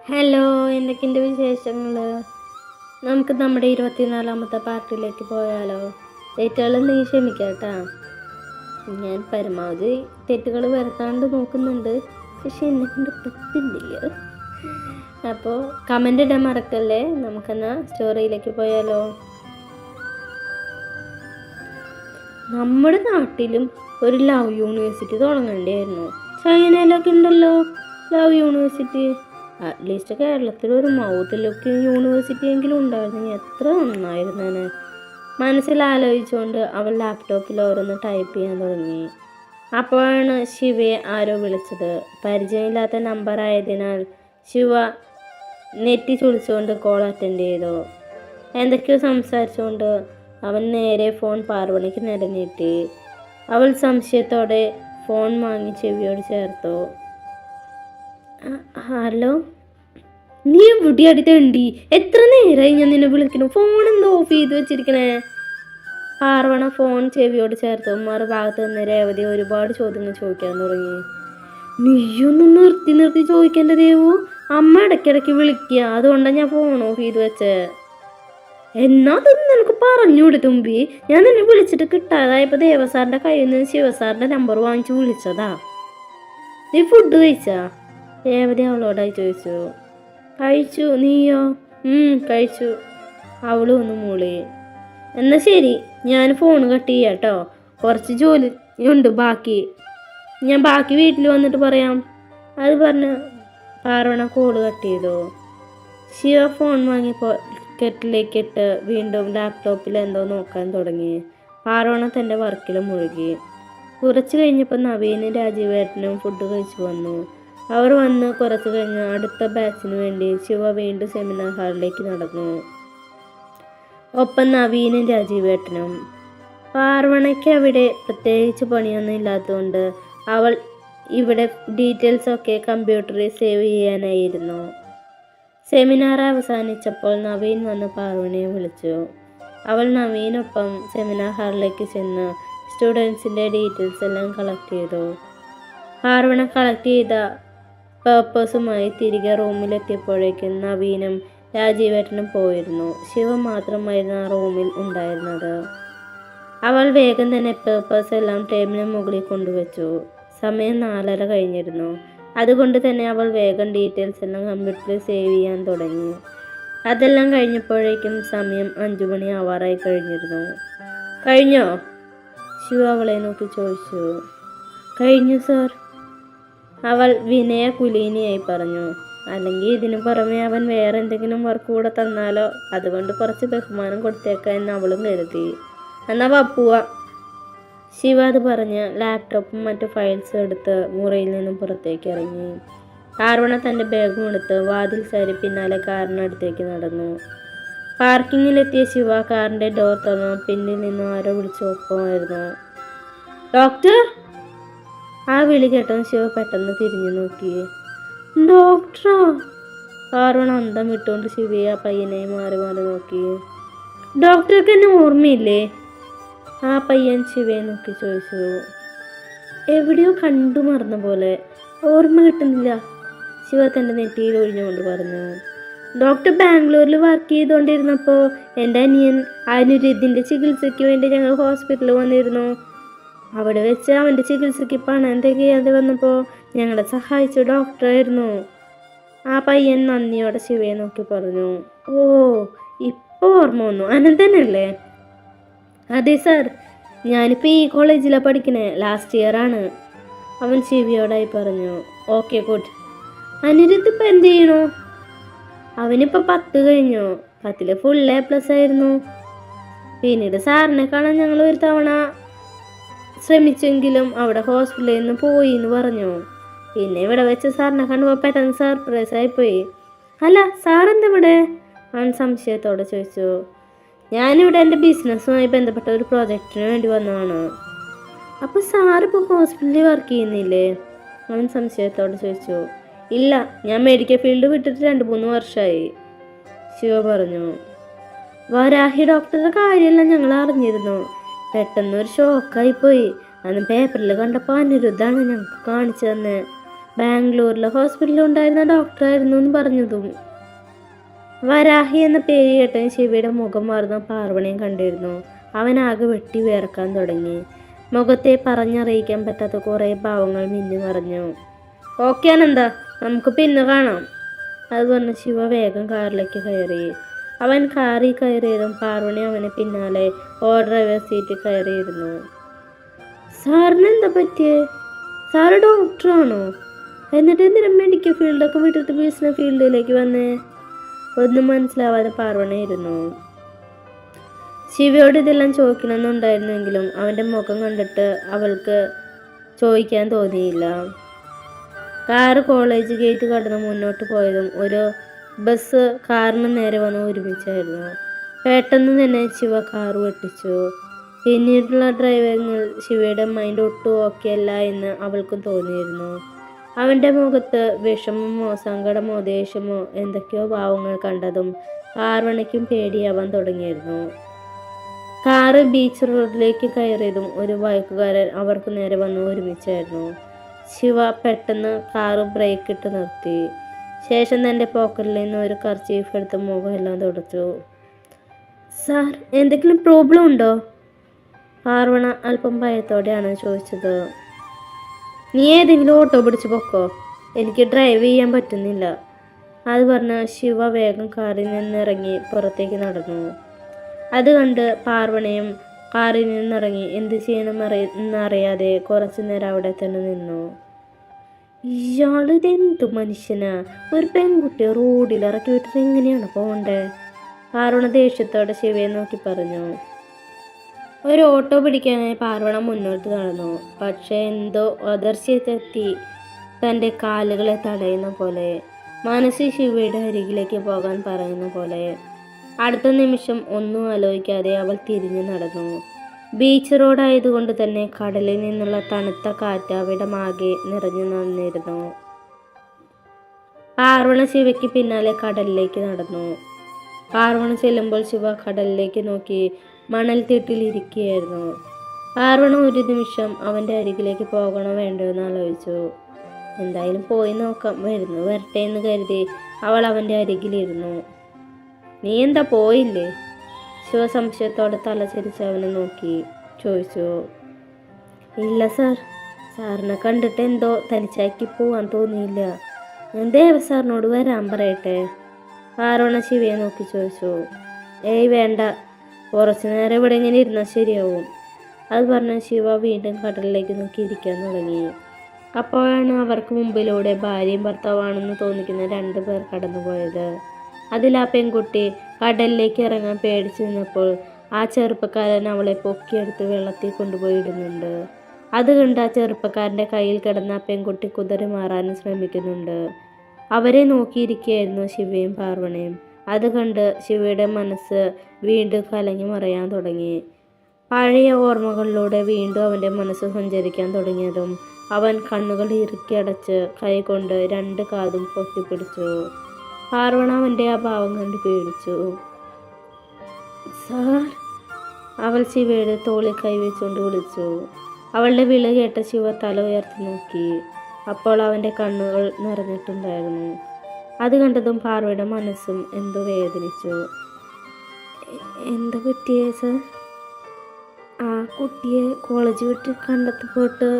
Hello, എന്തൊക്കെയുണ്ട് വിശേഷങ്ങൾ? നമുക്ക് നമ്മുടെ 24ാമത്തെ പാർട്ടിയിലേക്ക് പോയാലോ? തെറ്റുകൾ നീ ക്ഷമിക്കാട്ടാ. ഞാൻ പരമാവധി തെറ്റുകൾ വരുത്താണ്ട് നോക്കുന്നുണ്ട്, പക്ഷെ എന്നെ കൊണ്ട് പറ്റുന്നില്ല. അപ്പോൾ കമൻ്റ് ഇടാൻ മറക്കല്ലേ. നമുക്കെന്നാ സ്റ്റോറിയിലേക്ക് പോയാലോ? നമ്മുടെ നാട്ടിലും ഒരു ലവ് യൂണിവേഴ്സിറ്റി തുടങ്ങേണ്ടിയായിരുന്നു. ചൈനയിലൊക്കെ ഉണ്ടല്ലോ ലവ് യൂണിവേഴ്സിറ്റി. അറ്റ്ലീസ്റ്റ് കേരളത്തിൽ ഒരു മൗത്ത് ലുക്കിംഗ് യൂണിവേഴ്സിറ്റി എങ്കിലും ഉണ്ടായിരുന്നെങ്കിൽ എത്ര നന്നായിരുന്നേനെ. മനസ്സിലാലോചിച്ചുകൊണ്ട് അവൾ ലാപ്ടോപ്പിൽ ഓരോന്ന് ടൈപ്പ് ചെയ്യാൻ തുടങ്ങി. അപ്പോഴാണ് ശിവയെ ആരോ വിളിച്ചത്. പരിചയമില്ലാത്ത നമ്പർ ആയതിനാൽ ശിവ നെറ്റി ചുളിച്ചുകൊണ്ട് കോൾ അറ്റൻഡ് ചെയ്തു. എന്തൊക്കെയോ സംസാരിച്ചുകൊണ്ട് അവൻ നേരെ ഫോൺ പാർവണിക്ക് നിരഞ്ഞിട്ടി. അവൾ സംശയത്തോടെ ഫോൺ വാങ്ങി ചെവിയോട് ചേർത്തു. ഹലോ, നീ എവിടെ അടുത്തുണ്ടി? എത്ര നേരമായി ഞാൻ നിന്നെ വിളിക്കണം. ഫോൺ എന്തോ ഓഫ് ചെയ്ത് വെച്ചിരിക്കണേ? പാർവണ ഫോൺ ചെവിയോട് ചേർത്തു. മറുഭാഗത്ത് നിന്ന് രേവതി ഒരുപാട് ചോദ്യങ്ങൾ ചോദിക്കാൻ തുടങ്ങി. നീയൊന്നും നിർത്തി ചോദിക്കേണ്ട ദേവു. അമ്മ ഇടയ്ക്കിടയ്ക്ക് വിളിക്കുക, അതുകൊണ്ടാണ് ഞാൻ ഫോൺ ഓഫ് ചെയ്ത് വെച്ചേ. എന്നാ അതൊന്നും നിനക്ക് പറഞ്ഞൂടെ തുമ്പി? ഞാൻ നിന്നെ വിളിച്ചിട്ട് കിട്ടാതായപ്പോൾ ദേവസാറിൻ്റെ കയ്യിൽ നിന്ന് ശിവസാറിൻ്റെ നമ്പർ വാങ്ങിച്ച് വിളിച്ചതാ. നീ ഫുഡ് കഴിച്ചാ? രേവതി അവളോടായി ചോദിച്ചു. കഴിച്ചു, നീയോ? കഴിച്ചു. അവളും ഒന്ന് മൂളി. എന്നാൽ ശരി, ഞാൻ ഫോൺ കട്ട് ചെയ്യാട്ടോ. കുറച്ച് ജോലി ഉണ്ട് ബാക്കി. ഞാൻ ബാക്കി വീട്ടിൽ വന്നിട്ട് പറയാം. അത് പറഞ്ഞ് പാർവണ കോള് കട്ട് ചെയ്തു. ശിവ ഫോൺ വാങ്ങി പോക്കറ്റിലേക്കിട്ട് വീണ്ടും ലാപ്ടോപ്പിൽ എന്തോ നോക്കാൻ തുടങ്ങി. പാർവണ തൻ്റെ വർക്കിൽ മുഴുകി. കുറച്ച് കഴിഞ്ഞപ്പോൾ നവീനും രാജീവേട്ടനും ഫുഡ് കഴിച്ചു വന്നു. അവർ വന്ന് കുറച്ച് കഴിഞ്ഞ് അടുത്ത ബാച്ചിന് വേണ്ടി ശിവ വീണ്ടും സെമിനാർ ഹാളിലേക്ക് നടന്നു. ഒപ്പം നവീനും രാജീവേട്ടനും. പാർവണയ്ക്ക് അവിടെ പ്രത്യേകിച്ച് പണിയൊന്നും ഇല്ലാത്തതുകൊണ്ട് അവൾ ഇവിടെ ഡീറ്റെയിൽസൊക്കെ കമ്പ്യൂട്ടറിൽ സേവ് ചെയ്യാനായിരുന്നു. സെമിനാർ അവസാനിച്ചപ്പോൾ നവീൻ വന്ന് പാർവണയെ വിളിച്ചു. അവൾ നവീനൊപ്പം സെമിനാർ ഹാളിലേക്ക് ചെന്ന് സ്റ്റുഡൻസിൻ്റെ ഡീറ്റെയിൽസ് എല്ലാം കളക്ട് ചെയ്തു. പാർവണ കളക്ട് ചെയ്ത പേപ്പേഴ്സുമായി തിരികെ റൂമിലെത്തിയപ്പോഴേക്കും നവീനും രാജീവേട്ടനും പോയിരുന്നു. ശിവ മാത്രമായിരുന്നു ആ റൂമിൽ ഉണ്ടായിരുന്നത്. അവൾ വേഗം തന്നെ പേപ്പേഴ്സ് എല്ലാം ടേബിളിന് മുകളിൽ കൊണ്ടുവച്ചു. സമയം 4:30 കഴിഞ്ഞിരുന്നു. അതുകൊണ്ട് തന്നെ അവൾ വേഗം ഡീറ്റെയിൽസ് എല്ലാം കമ്പ്യൂട്ടറിൽ സേവ് ചെയ്യാൻ തുടങ്ങി. അതെല്ലാം കഴിഞ്ഞപ്പോഴേക്കും സമയം 5 മണി ആവാറായി കഴിഞ്ഞിരുന്നു. കഴിഞ്ഞോ? ശിവ അവളെ നോക്കി ചോദിച്ചു. കഴിഞ്ഞു സാർ, അവൾ വിനയ കുലീനിയായി പറഞ്ഞു. അല്ലെങ്കിൽ ഇതിനു പുറമെ അവൻ വേറെ എന്തെങ്കിലും വർക്ക് കൂടെ തന്നാലോ, അതുകൊണ്ട് കുറച്ച് ബഹുമാനം കൊടുത്തേക്കാം എന്ന് അവളും കരുതി. എന്നാ വപ്പുവ. ശിവ അത് പറഞ്ഞ് ലാപ്ടോപ്പും മറ്റു ഫയൽസും എടുത്ത് മുറിയിൽ നിന്നും പുറത്തേക്ക് ഇറങ്ങി. പാർവണ തൻ്റെ ബാഗും എടുത്ത് വാതിൽ ചാരി പിന്നാലെ കാറിനടുത്തേക്ക് നടന്നു. പാർക്കിങ്ങിലെത്തിയ ശിവ കാറിൻ്റെ ഡോർ തുറന്നു. പിന്നിൽ നിന്നും ആരോ വിളിച്ച് ഒപ്പമായിരുന്നു. ഡോക്ടർ! ആ വിളി കേട്ടോ ശിവ പെട്ടെന്ന് തിരിഞ്ഞു നോക്കി. ഡോക്ടറാ? പാർവണ അന്തം വിട്ടുകൊണ്ട് ശിവയെ ആ പയ്യനെ മാറി നോക്കി. ഡോക്ടർക്ക് എന്നെ ഓർമ്മയില്ലേ? ആ പയ്യൻ ശിവയെ നോക്കി ചോദിച്ചു. എവിടെയോ കണ്ടു മറന്ന പോലെ. ഓർമ്മ കിട്ടുന്നില്ല, ശിവ തൻ്റെ നെറ്റിയിൽ ഒഴിഞ്ഞുകൊണ്ട് പറഞ്ഞു. ഡോക്ടർ ബാംഗ്ലൂരിൽ വർക്ക് ചെയ്തുകൊണ്ടിരുന്നപ്പോൾ എൻ്റെ അനിയൻ അനുരുദ്ധിൻ്റെ ചികിത്സയ്ക്ക് വേണ്ടി ഞങ്ങൾ ഹോസ്പിറ്റലിൽ വന്നിരുന്നു. അവിടെ വെച്ച് അവൻ്റെ ചികിത്സയ്ക്ക് പണം തികയാതെ വന്നപ്പോൾ ഞങ്ങളെ സഹായിച്ച ഡോക്ടറായിരുന്നു. ആ പയ്യൻ നന്ദിയോടെ ശിവയെ നോക്കി പറഞ്ഞു. ഓ, ഇപ്പോൾ ഓർമ്മ വന്നു. അനന്തനല്ലേ? അതെ സാർ, ഞാനിപ്പോൾ ഈ കോളേജിലാണ് പഠിക്കണേ, ലാസ്റ്റ് ഇയർ ആണ്, അവൻ ശിവയോടായി പറഞ്ഞു. Okay good. അനിരുദ്ധ് ഇപ്പം എന്ത് ചെയ്യണോ? അവനിപ്പോൾ 10 കഴിഞ്ഞു. 10ൽ ഫുൾ A+ ആയിരുന്നു. പിന്നീട് സാറിനെ കാണാൻ ഞങ്ങൾ ഒരു തവണ ശ്രമിച്ചെങ്കിലും അവിടെ ഹോസ്പിറ്റലിൽ നിന്ന് പോയി എന്ന് പറഞ്ഞു. പിന്നെ ഇവിടെ വെച്ച് സാറിനെ കണ്ടുപോയി പെട്ടെന്ന് സർപ്രൈസ് ആയിപ്പോയി. അല്ല, സാറെന്താ ഇവിടെ? അവൻ സംശയത്തോടെ ചോദിച്ചു. ഞാനിവിടെ എൻ്റെ ബിസിനസ്സുമായി ബന്ധപ്പെട്ട ഒരു പ്രോജക്റ്റിന് വേണ്ടി വന്നതാണ്. അപ്പോൾ സാറിപ്പോൾ ഹോസ്പിറ്റലിൽ വർക്ക് ചെയ്യുന്നില്ലേ? അവൻ സംശയത്തോടെ ചോദിച്ചു. ഇല്ല, ഞാൻ മെഡിക്കൽ ഫീൽഡ് വിട്ടിട്ട് 2-3 വർഷമായി, ശിവ പറഞ്ഞു. വരാഹി ഡോക്ടറുടെ കാര്യമെല്ലാം ഞങ്ങൾ അറിഞ്ഞിരുന്നു. പെട്ടെന്നൊരു ഷോക്കായിപ്പോയി. അന്ന് പേപ്പറിൽ കണ്ടപ്പോൾ അനിരുദ്ധാണ് ഞങ്ങൾക്ക് കാണിച്ചു തന്നെ. ബാംഗ്ലൂരിലെ ഹോസ്പിറ്റലിൽ ഉണ്ടായിരുന്ന ഡോക്ടറായിരുന്നു എന്ന് പറഞ്ഞതും വരാഹി എന്ന പേര് കേട്ടതിന് ശിവയുടെ മുഖം മാറുന്ന പാർവണിയും കണ്ടിരുന്നു. അവനാകെ വെട്ടി വിയർക്കാൻ തുടങ്ങി. മുഖത്തെ പറഞ്ഞറിയിക്കാൻ പറ്റാത്ത കുറേ ഭാവങ്ങൾ മിന്നി മറഞ്ഞു. ഓക്കെ അനന്ത, നമുക്ക് പിന്നെ കാണാം. അത് പറഞ്ഞ് ശിവ വേഗം കാറിലേക്ക് കയറി. അവൻ കാറിൽ കയറിയതും പാർവണി അവന് പിന്നാലെ ഡ്രൈവർ സീറ്റിൽ കയറിയിരുന്നു. സാറിന് എന്താ പറ്റിയേ? സാറ് ഡോക്ടറാണോ? എന്നിട്ട് എന്തിനാ മെഡിക്കൽ ഫീൽഡൊക്കെ വിട്ടിട്ട് ബിസിനസ് ഫീൽഡിലേക്ക് വന്നേ? ഒന്നും മനസ്സിലാവാതെ പാർവണിയായിരുന്നു. ശിവയോട് ഇതെല്ലാം ചോദിക്കണമെന്നുണ്ടായിരുന്നെങ്കിലും അവൻ്റെ മുഖം കണ്ടിട്ട് അവൾക്ക് ചോദിക്കാൻ തോന്നിയില്ല. കാറ് കോളേജ് ഗേറ്റ് കടന്ന് മുന്നോട്ട് പോയതും ഒരു ബസ് കാറിന് നേരെ വന്ന് ഒരുമിച്ചായിരുന്നു. പെട്ടെന്ന് തന്നെ ശിവ കാറ് വെട്ടിച്ചു. പിന്നീടുള്ള ഡ്രൈവിങ്ങിൽ ശിവയുടെ മൈൻഡ് ഒട്ടും ഓക്കെ അല്ല എന്ന് അവൾക്കും തോന്നിയിരുന്നു. അവൻ്റെ മുഖത്ത് വിഷമമോ സങ്കടമോ ദേഷ്യമോ എന്തൊക്കെയോ ഭാവങ്ങൾ കണ്ടതും പാർവണിക്കും പേടിയാവാൻ തുടങ്ങിയിരുന്നു. കാറ് ബീച്ച് റോഡിലേക്ക് കയറിയതും ഒരു ബൈക്കുകാരൻ അവർക്ക് നേരെ വന്ന് ഒരുമിച്ചായിരുന്നു. ശിവ പെട്ടെന്ന് കാറ് ബ്രേക്ക് ഇട്ട് നിർത്തി. ശേഷം തൻ്റെ പോക്കറ്റിൽ നിന്ന് ഒരു കർച്ചീഫ് എടുത്ത് മുഖമെല്ലാം തുടച്ചു. സാർ, എന്തെങ്കിലും പ്രോബ്ലം ഉണ്ടോ? പാർവണ അല്പം ഭയത്തോടെയാണ് ചോദിച്ചത്. നീ ഏതെങ്കിലും ഓട്ടോ പിടിച്ച് പൊക്കോ, എനിക്ക് ഡ്രൈവ് ചെയ്യാൻ പറ്റുന്നില്ല. അത് പറഞ്ഞ് ശിവ വേഗം കാറിൽ നിന്നിറങ്ങി പുറത്തേക്ക് നടന്നു. അത് കണ്ട് പാർവണയും കാറിൽ നിന്നിറങ്ങി എന്ത് ചെയ്യണമെന്നറിയാതെ കുറച്ചു നേരം അവിടെ തന്നെ നിന്നു. ഇയാളിതെന്തു മനുഷ്യനാ? ഒരു പെൺകുട്ടിയെ റോഡിൽ ഇറക്കി വിട്ടിട്ട് എങ്ങനെയാണ് പോകണ്ടേ? പാർവണ ദേഷ്യത്തോടെ ശിവയെ നോക്കി പറഞ്ഞു. ഒരു ഓട്ടോ പിടിക്കാനായി പാർവണ മുന്നോട്ട് നടന്നു. പക്ഷേ എന്തോ അദർശ്യത്തെത്തി തൻ്റെ കാലുകളെ തടയുന്ന പോലെ, മനസ്സിൽ ശിവയുടെ അരികിലേക്ക് പോകാൻ പറയുന്ന പോലെ. അടുത്ത നിമിഷം ഒന്നും ആലോചിക്കാതെ അവൾ തിരിഞ്ഞു നടന്നു. ബീച്ച് റോഡായതുകൊണ്ട് തന്നെ കടലിൽ നിന്നുള്ള തണുത്ത കാറ്റ് അവിടെ ആകെ നിറഞ്ഞു നിന്നിരുന്നു. പാർവണ ശിവയ്ക്ക് പിന്നാലെ കടലിലേക്ക് നടന്നു. പാർവണ ചെല്ലുമ്പോൾ ശിവ കടലിലേക്ക് നോക്കി മണൽത്തിട്ടിലിരിക്കുകയായിരുന്നു. പാർവണ ഒരു നിമിഷം അവൻ്റെ അരികിലേക്ക് പോകണോ വേണ്ടോ എന്ന് ആലോചിച്ചു. എന്തായാലും പോയി നോക്കാം, വരട്ടെ എന്ന് കരുതി അവൾ അവൻ്റെ അരികിലിരുന്നു. നീ എന്താ പോയില്ലേ? ശിവ സംശയത്തോടെ തല ചരിച്ച് അവനെ നോക്കി ചോദിച്ചു. ഇല്ല സാർ, സാറിനെ കണ്ടിട്ട് എന്തോ തനിച്ചാക്കി പോവാൻ തോന്നിയില്ല. ഞാൻ ദേവസാറിനോട് വരാൻ പറയട്ടെ? പാർവണ ശിവയെ നോക്കി ചോദിച്ചു. ഏയ് വേണ്ട, കുറച്ചു നേരം ഇവിടെ ഇങ്ങനെ ഇരുന്നാൽ ശരിയാവും. അത് പറഞ്ഞ ശിവ വീണ്ടും കടലിലേക്ക് നോക്കി ഇരിക്കാൻ തുടങ്ങി. അപ്പോഴാണ് അവർക്ക് മുമ്പിലൂടെ ഭാര്യയും ഭർത്താവാണെന്ന് തോന്നിക്കുന്ന 2 പേർ കടന്നുപോയത്. അതിൽ ആ പെൺകുട്ടി കടലിലേക്ക് ഇറങ്ങാൻ പേടിച്ചു നിന്നപ്പോൾ ആ ചെറുപ്പക്കാരൻ അവളെ പൊക്കിയെടുത്ത് വെള്ളത്തിൽ കൊണ്ടുപോയി ഇടുന്നുണ്ട്. അത് കണ്ട് ആ ചെറുപ്പക്കാരൻ്റെ കയ്യിൽ കിടന്ന ആ പെൺകുട്ടി കുതിര മാറാനും ശ്രമിക്കുന്നുണ്ട്. അവരെ നോക്കിയിരിക്കുകയായിരുന്നു ശിവയും പാർവണയും. അത് കണ്ട് ശിവയുടെ മനസ്സ് വീണ്ടും കലങ്ങി മറിയാൻ തുടങ്ങി. പഴയ ഓർമ്മകളിലൂടെ വീണ്ടും അവൻ്റെ മനസ്സ് സഞ്ചരിക്കാൻ തുടങ്ങിയതും അവൻ കണ്ണുകൾ ഇറുക്കി അടച്ച് കൈകൊണ്ട് 2 കാതും പൊത്തിപ്പിടിച്ചു. പാർവണ അവൻ്റെ ആ ഭാവം കണ്ട് പേടിച്ചു. സാർ, അവൾ ശിവയുടെ തോളിൽ കൈവച്ചുകൊണ്ട് വിളിച്ചു. അവളുടെ വിളി കേട്ട ശിവ തല ഉയർത്തി നോക്കി. അപ്പോൾ അവൻ്റെ കണ്ണുകൾ നിറഞ്ഞിട്ടുണ്ടായിരുന്നു. അത് കണ്ടതും പാർവയുടെ മനസ്സും എന്തോ വേദനിച്ചു. എന്താ പറ്റിയേ സാർ? ആ കുട്ടിയെ കോളേജ് വിട്ട് കണ്ടെത്തപ്പോട്ട്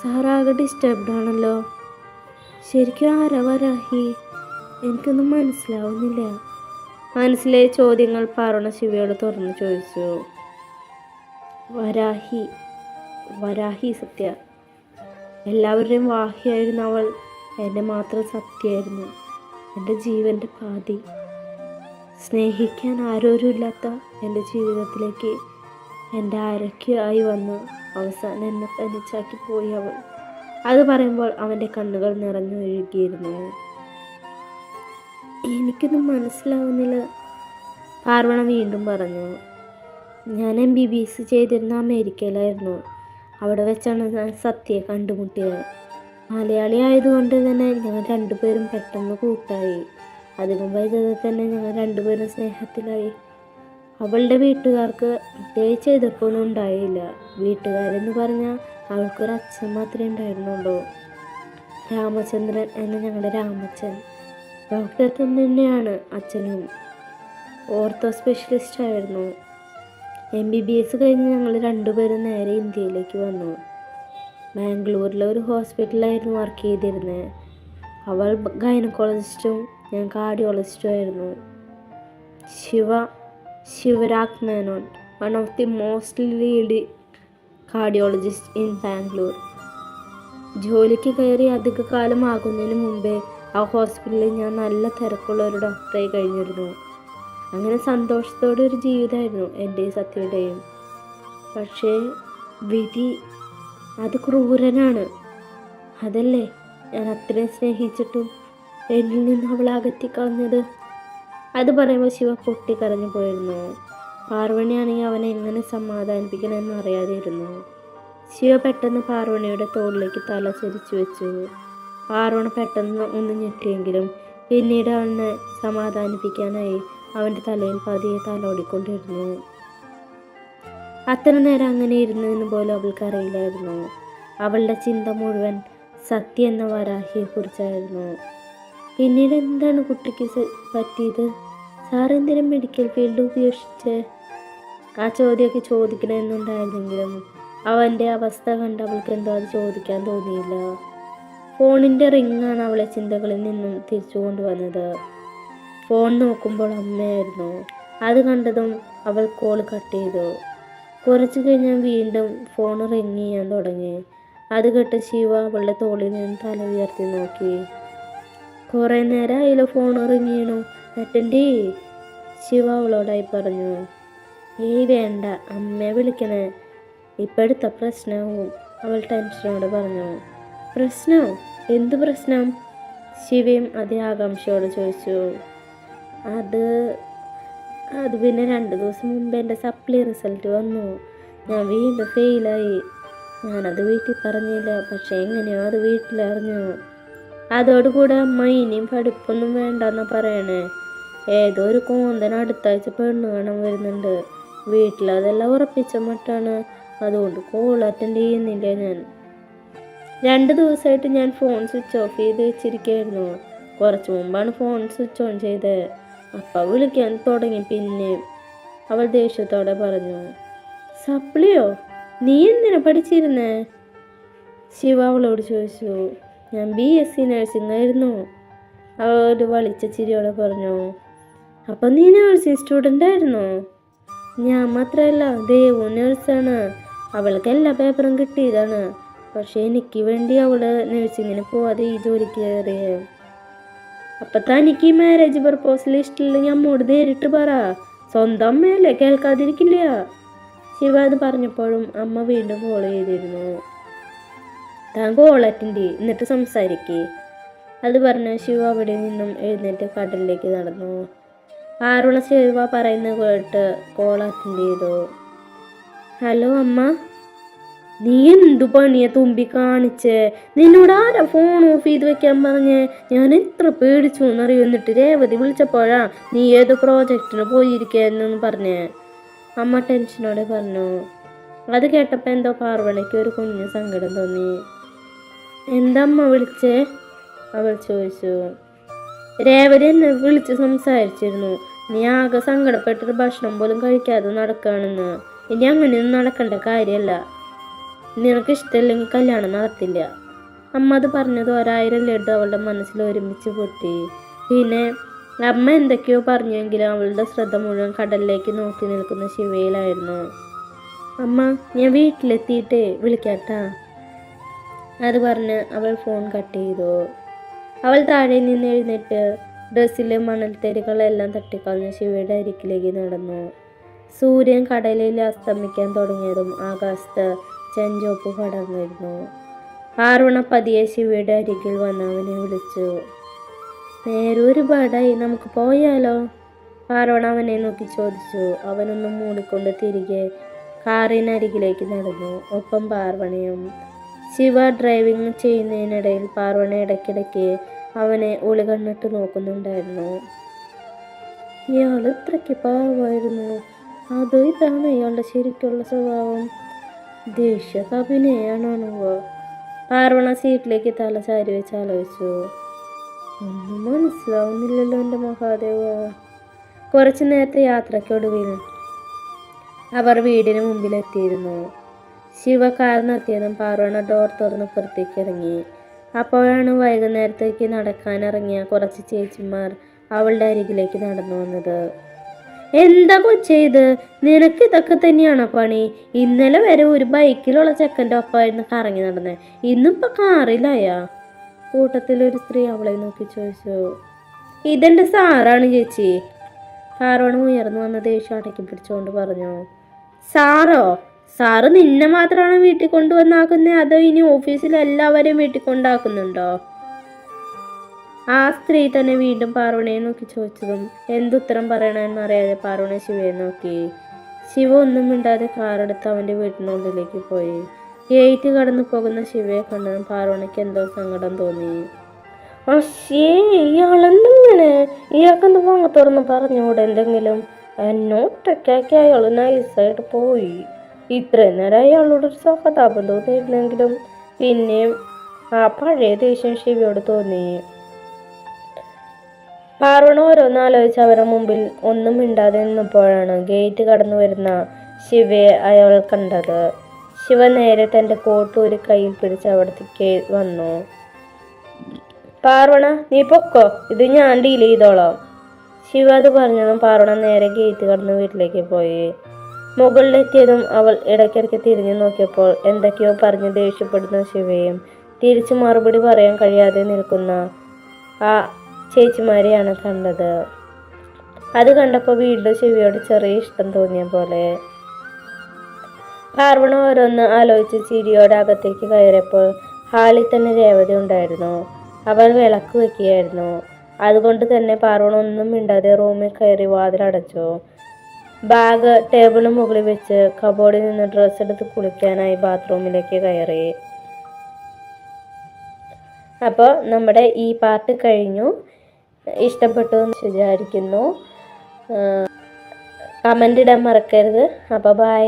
സാറാകെ ഡിസ്റ്റർബ്ഡ് ആണല്ലോ. ശരിക്കും ആരാ വരാഹി? എനിക്കൊന്നും മനസ്സിലാവുന്നില്ല. മനസ്സിലെ ചോദ്യങ്ങൾ പാർവണ ശിവയോട് തുറന്നു ചോദിച്ചു. വരാഹി സത്യ. എല്ലാവരുടെയും വാഹിയായിരുന്ന അവൾ എൻ്റെ മാത്രം സത്യമായിരുന്നു. എൻ്റെ ജീവൻ്റെ പാതി. സ്നേഹിക്കാൻ ആരോരുമില്ലാത്ത എൻ്റെ ജീവിതത്തിലേക്ക് എൻ്റെ ആരൊക്കെയായി വന്ന് അവസാനം എന്നെ തനിച്ചാക്കി പോയി അവൾ. അത് പറയുമ്പോൾ അവൻ്റെ കണ്ണുകൾ നിറഞ്ഞൊഴുകിയിരുന്നു. എനിക്കൊന്നും മനസ്സിലാവുന്നില്ല, പാർവണ വീണ്ടും പറഞ്ഞു. ഞാൻ MBBS ചെയ്തിരുന്ന അമേരിക്കയിലായിരുന്നു. അവിടെ വെച്ചാണ് ഞാൻ സത്യയെ കണ്ടുമുട്ടിയത്. മലയാളി ആയതുകൊണ്ട് തന്നെ ഞങ്ങൾ 2 പേരും പെട്ടെന്ന് കൂട്ടായി. അധികം വൈകാതെ തന്നെ ഞങ്ങൾ 2 പേരും സ്നേഹത്തിലായി. അവളുടെ വീട്ടുകാർക്ക് പ്രത്യേകിച്ച് എതിർപ്പൊന്നും ഉണ്ടായില്ല. വീട്ടുകാരെന്ന് പറഞ്ഞാൽ അവൾക്കൊരു അച്ഛൻ മാത്രമേ ഉണ്ടായിരുന്നുള്ളൂ. രാമചന്ദ്രൻ എന്ന ഞങ്ങളുടെ രാമച്ചൻ. ഡോക്ടർ തന്നെയാണ് അച്ഛനും. ഓർത്തോ സ്പെഷ്യലിസ്റ്റ് ആയിരുന്നു. MBBS കഴിഞ്ഞ് ഞങ്ങൾ രണ്ടുപേരും നേരെ ഇന്ത്യയിലേക്ക് വന്നു. ബാംഗ്ലൂരിലെ ഒരു ഹോസ്പിറ്റലായിരുന്നു വർക്ക് ചെയ്തിരുന്നത്. അവൾ ഗൈനക്കോളജിസ്റ്റും ഞാൻ കാർഡിയോളജിസ്റ്റും ആയിരുന്നു. Sivarag Menon, one of the most leading cardiologist in Bangalore. ജോലിക്ക് കയറി അധിക കാലം ആകുന്നതിന് മുമ്പേ ആ ഹോസ്പിറ്റലിൽ ഞാൻ നല്ല തിരക്കുള്ള ഒരു ഡോക്ടറായി കഴിഞ്ഞിരുന്നു. അങ്ങനെ സന്തോഷത്തോടെ ഒരു ജീവിതമായിരുന്നു എൻ്റെയും സത്യയുടെയും. പക്ഷേ വിധി അത് ക്രൂരനാണ്. അതല്ലേ ഞാൻ അത്രയും സ്നേഹിച്ചിട്ടും എന്നിൽ നിന്ന് അവൾ അകറ്റിക്കളഞ്ഞത്. അത് പറയുമ്പോൾ ശിവ പൊട്ടിക്കരഞ്ഞു പോയിരുന്നു. പാർവണിയാണെങ്കിൽ അവനെ എങ്ങനെ സമാധാനിപ്പിക്കണമെന്ന് അറിയാതെ ഇരുന്നു. ശിവ പെട്ടെന്ന് പാർവണിയുടെ തോളിലേക്ക് തല ചരിച്ചു വെച്ചു. പാർവണ പെട്ടെന്ന് ഒന്ന് ഞെട്ടിയെങ്കിലും പിന്നീട് അവനെ സമാധാനിപ്പിക്കാനായി അവൻ്റെ തലയിൽ പതിയെ തലോടിക്കൊണ്ടിരുന്നു. അത്ര നേരം അങ്ങനെ ഇരുന്നതിന് പോലും അവൾക്കറിയില്ലായിരുന്നു. അവളുടെ ചിന്ത മുഴുവൻ സത്യ എന്ന വരാഹിയെക്കുറിച്ചായിരുന്നു. പിന്നീട് എന്താണ് കുട്ടിക്ക് പറ്റിയത്? സാർ എന്തിനും മെഡിക്കൽ ഫീൽഡ് ഉപേക്ഷിച്ച്? ആ ചോദ്യമൊക്കെ ചോദിക്കണമെന്നുണ്ടായിരുന്നെങ്കിലും അവൻ്റെ അവസ്ഥ കണ്ട് അവൾക്ക് എന്തോ അത് ചോദിക്കാൻ തോന്നിയില്ല. ഫോണിൻ്റെ റിങ്ങാണ് അവളെ ചിന്തകളിൽ നിന്നും തിരിച്ചു കൊണ്ടുവന്നത്. ഫോൺ നോക്കുമ്പോൾ അമ്മയായിരുന്നു. അത് കണ്ടതും അവൾ കോൾ കട്ട് ചെയ്തു. കുറച്ച് കഴിഞ്ഞാൽ വീണ്ടും ഫോൺ റിങ് ചെയ്യാൻ തുടങ്ങി. അത് കേട്ട് ശിവ അവളുടെ തോളിൽ നിന്ന് തല ഉയർത്തി നോക്കി. കുറേ നേരമായില്ലോ ഫോൺ റിങ് ചെയ്യണു, അറ്റൻഡ്. ശിവ അവളോടായി പറഞ്ഞു. ഏയ് വേണ്ട, അമ്മയെ വിളിക്കണേ, ഇപ്പോഴത്തെ പ്രശ്നവും, അവൾ ടെൻഷനോട് പറഞ്ഞു. പ്രശ്നമോ? എന്ത് പ്രശ്നം? ശിവയും അതേ ആകാംക്ഷയോട് ചോദിച്ചു. അത് പിന്നെ 2 ദിവസം മുമ്പ് എൻ്റെ സപ്ലി റിസൾട്ട് വന്നു. ഞാൻ വീണ്ടും ഫെയിലായി. ഞാനത് വീട്ടിൽ പറഞ്ഞില്ല, പക്ഷേ എങ്ങനെയോ അത് വീട്ടിലറിഞ്ഞു. അതോടുകൂടെ അമ്മ ഇനിയും പഠിപ്പൊന്നും വേണ്ടെന്നാ പറയണേ. ഏതോ ഒരു കോന്തൻ അടുത്താഴ്ച പെണ്ണ് കാണാൻ വരുന്നുണ്ട്. വീട്ടിലതെല്ലാം ഉറപ്പിച്ച മട്ടാണ്. അതുകൊണ്ട് കോൾ അറ്റൻഡ് ചെയ്യുന്നില്ല. ഞാൻ 2 ദിവസമായിട്ട് ഞാൻ ഫോൺ സ്വിച്ച് ഓഫ് ചെയ്ത് വെച്ചിരിക്കുകയായിരുന്നു. കുറച്ച് മുമ്പാണ് ഫോൺ സ്വിച്ച് ഓൺ ചെയ്തത്. അപ്പം വിളിക്കാൻ തുടങ്ങി. പിന്നെ അവൾ ദേഷ്യത്തോടെ പറഞ്ഞു. സപ്ലിയോ? നീ എന്തിനാ പഠിച്ചിരുന്നേ? ശിവ അവളോട് ചോദിച്ചു. ഞാൻ BSc നഴ്സിംഗ് ആയിരുന്നു, അവൾ ഒരു വളിച്ച ചിരിയോടെ പറഞ്ഞു. അപ്പം നീ നഴ്സിംഗ് സ്റ്റുഡൻ്റ് ആയിരുന്നോ? ഞാൻ മാത്രമല്ല, ദേവു നേഴ്സാണ്. അവൾക്ക് എല്ലാ പേപ്പറും കിട്ടിയതാണ്. പക്ഷേ എനിക്ക് വേണ്ടി അവൾ നഴ്സിങ്ങിന് പോവാതെ ഈ ജോലിക്ക് കയറിയ. അപ്പം തനിക്ക് ഈ മാരേജ് പ്രപ്പോസൽ ഇഷ്ടമില്ലെങ്കിൽ അമ്മോട് നേരിട്ട് പറ. സ്വന്തം അമ്മയല്ലേ, കേൾക്കാതിരിക്കില്ല. ശിവ അത് പറഞ്ഞപ്പോഴും അമ്മ വീണ്ടും കോൾ ചെയ്തിരുന്നു. താൻ കോൾ അറ്റൻഡ് എന്നിട്ട് സംസാരിക്കേ. അത് പറഞ്ഞ് ശിവ അവിടെ നിന്നും എഴുന്നേറ്റ് കടലിലേക്ക് നടന്നു. ആറുണ ശിവ പറയുന്നത് കേട്ട് കോൾ അറ്റൻഡ് ചെയ്തു. ഹലോ അമ്മ. നീ എന്തു പണിയെ തുമ്പി കാണിച്ചേ? നിന്നോട് ആരാ ഫോൺ ഓഫ് ചെയ്ത് വെക്കാൻ പറഞ്ഞേ? ഞാൻ എത്ര പേടിച്ചു എന്നറിയോ. എന്നിട്ട് രേവതി വിളിച്ചപ്പോഴാ നീ ഏതോ പ്രോജക്റ്റിന് പോയിരിക്കായിരുന്നു പറഞ്ഞേ. അമ്മ ടെൻഷനോടെ പറഞ്ഞു. അത് കേട്ടപ്പോൾ എന്തോ പാർവണിക്ക് ഒരു കുഞ്ഞു സങ്കടം തോന്നി. എന്താ അമ്മ വിളിച്ചേ? അവൾ ചോദിച്ചു. രേവതി എന്നെ വിളിച്ച് സംസാരിച്ചിരുന്നു. നീ ആകെ സങ്കടപ്പെട്ടിട്ട് ഭക്ഷണം പോലും കഴിക്കാതെ നടക്കുകയാണെന്ന്. ഇനി അങ്ങനെയൊന്നും നടക്കേണ്ട കാര്യമല്ല. നിനക്ക് ഇഷ്ടമില്ലെങ്കിൽ കല്യാണം നടത്തില്ല. അമ്മ അത് പറഞ്ഞത് 1000 ലഡു അവളുടെ മനസ്സിൽ ഒരുമിച്ച് പൊട്ടി. പിന്നെ അമ്മ എന്തൊക്കെയോ പറഞ്ഞെങ്കിലും അവളുടെ ശ്രദ്ധ മുഴുവൻ കടലിലേക്ക് നോക്കി നിൽക്കുന്ന ശിവയിലായിരുന്നു. അമ്മ, ഞാൻ വീട്ടിലെത്തിയിട്ടേ വിളിക്കാട്ടാ. അത് പറഞ്ഞ് അവൾ ഫോൺ കട്ട് ചെയ്തു. അവൾ താഴെ നിന്ന് എഴുന്നേറ്റ് ഡ്രസ്സിലെ മണൽത്തരികളെല്ലാം തട്ടിക്കളഞ്ഞ് ശിവയുടെ അരികിലേക്ക് നടന്നു. സൂര്യൻ കടലിൽ അസ്തമിക്കാൻ തുടങ്ങിയതും ആകാശത്ത് ചെഞ്ചോപ്പ് പടർന്നിരുന്നു. ആറുണ പതിയെ ശിവയുടെ അരികിൽ വന്ന് അവനെ വിളിച്ചു. നേരെ ഒരുപാടായി, നമുക്ക് പോയാലോ? ആറുണ അവനെ നോക്കി ചോദിച്ചു. അവനൊന്നും മൂടിക്കൊണ്ട് തിരികെ കാറിനരികിലേക്ക് നടന്നു. ഒപ്പം പാർവണിയും. ശിവ ഡ്രൈവിംഗ് ചെയ്യുന്നതിനിടയിൽ പാർവണ ഇടയ്ക്കിടയ്ക്ക് അവനെ ഒളി കണ്ണിട്ട് നോക്കുന്നുണ്ടായിരുന്നു. ഇയാൾ ഇത്രയ്ക്ക് പാവമായിരുന്നു. അതോ ഇതാണ് ഇയാളുടെ ശരിക്കുള്ള സ്വഭാവം? ദേഷ്യ അഭിനയാണോ? പാർവണ സീറ്റിലേക്ക് തല ചാരി വെച്ച് ആലോചിച്ചു. ഒന്നും മനസ്സിലാവുന്നില്ലല്ലോ എൻ്റെ മഹാദേവ. കുറച്ചു നേരത്തെ യാത്രയ്ക്കൊടുവിൽ അവർ വീടിന് മുമ്പിലെത്തിയിരുന്നു. ശിവ കാർ നിർത്തിയതും പാർവണ ഡോർ തുറന്ന് പുറത്തേക്ക് ഇറങ്ങി. അപ്പോഴാണ് വൈകുന്നേരത്തേക്ക് നടക്കാനിറങ്ങിയ കുറച്ച് ചേച്ചിമാർ അവളുടെ അരികിലേക്ക് നടന്നു വന്നത്. എന്താ കൊച്ചേ ഇത്? നിനക്ക് ഇതൊക്കെ തന്നെയാണോ പണി? ഇന്നലെ വരെ ഒരു ബൈക്കിലുള്ള ചെക്കൻ്റെ ഒപ്പമായിരുന്നു കറങ്ങി നടന്നേ, ഇന്നിപ്പോൾ കാറിലായാ? കൂട്ടത്തിലൊരു സ്ത്രീ അവളെ നോക്കി ചോദിച്ചു. ഇതെൻ്റെ സാറാണ് ചേച്ചി. പാർവണ ഉയർന്നു വന്ന ദേഷ്യം അടക്കി പിടിച്ചുകൊണ്ട് പറഞ്ഞു. സാറോ? സാറ് നിന്നെ മാത്രമാണ് വീട്ടിൽ കൊണ്ടുവന്നാക്കുന്നേ, അതോ ഇനി ഓഫീസിൽ എല്ലാവരെയും വീട്ടിൽ കൊണ്ടാക്കുന്നുണ്ടോ? ആ സ്ത്രീ തന്നെ വീണ്ടും പാർവണയെ നോക്കി ചോദിച്ചതും എന്തുത്തരം പറയണമെന്നറിയാതെ പാർവണ ശിവയെ നോക്കി. ശിവ ഒന്നും മിണ്ടാതെ കാറെടുത്ത് അവൻ്റെ വീട്ടിനുള്ളിലേക്ക് പോയി. ഗേറ്റ് കടന്നു പോകുന്ന ശിവയെ കണ്ടതും പാർവണയ്ക്ക് എന്തോ സങ്കടം തോന്നി. അശ്ശേ, ഇയാളെന്തെങ്ങനെ? ഇയാൾക്കെന്ത് ഭാഗത്തോടൊന്ന് പറഞ്ഞുകൂടെ എന്തെങ്കിലും? എന്നോട്ടൊക്കെ അയാൾ നൈസായിട്ട് പോയി. ഇത്രയും നേരം അയാളോടൊരു സഹതാപം തോന്നിയിരുന്നെങ്കിലും പിന്നെയും ആ പഴയ ദേഷ്യം ശിവയോട് തോന്നി. പാർവണ ഓരോന്നാലോചിച്ച് അവരുടെ മുമ്പിൽ ഒന്നും മിണ്ടാതെ നിന്നപ്പോഴാണ് ഗേറ്റ് കടന്നു വരുന്ന ശിവയെ അയാൾ കണ്ടത്. ശിവ നേരെ തൻ്റെ കോട്ട് ഒരു കയ്യിൽ പിടിച്ച് അവിടത്തേക്ക് വന്നു. പാർവണ, നീ പൊക്കോ, ഇത് ഞാൻ ഡീൽ ചെയ്തോളാം. ശിവ അത് പറഞ്ഞതും പാർവണ നേരെ ഗേറ്റ് കടന്ന് വീട്ടിലേക്ക് പോയി. മുകളിലെത്തിയതും അവൾ ഇടയ്ക്കിടയ്ക്ക് തിരിഞ്ഞു നോക്കിയപ്പോൾ എന്തൊക്കെയോ പറഞ്ഞ് ദേഷ്യപ്പെടുന്ന ശിവയും തിരിച്ചു മറുപടി പറയാൻ കഴിയാതെ നിൽക്കുന്ന ആ ചേച്ചിമാരെയാണ് കണ്ടത്. അത് കണ്ടപ്പോൾ വീണ്ടും ശിവയോട് ചെറിയ ഇഷ്ടം തോന്നിയ പോലെ. പാർവണ ഓരോന്ന് ആലോചിച്ച് ചിരിയോടെ അകത്തേക്ക് കയറിയപ്പോൾ ഹാളിൽ തന്നെ രേവതി ഉണ്ടായിരുന്നു. അവൾ വിളക്ക് വെക്കുകയായിരുന്നു. അതുകൊണ്ട് തന്നെ പാർവണ ഒന്നും മിണ്ടാതെ റൂമിൽ കയറി വാതിലടച്ചു. ബാഗ് ടേബിളിന് മുകളിൽ വെച്ച് കബോർഡിൽ നിന്ന് ഡ്രസ്സ് എടുത്ത് കുളിക്കാനായി ബാത്റൂമിലേക്ക് കയറി. അപ്പോൾ നമ്മുടെ ഈ പാർട്ട് കഴിഞ്ഞു. ഇഷ്ടപ്പെട്ടു എന്ന് വിചാരിക്കുന്നു. കമൻ്റ് ഇടാൻ മറക്കരുത്. അപ്പോൾ ബൈ.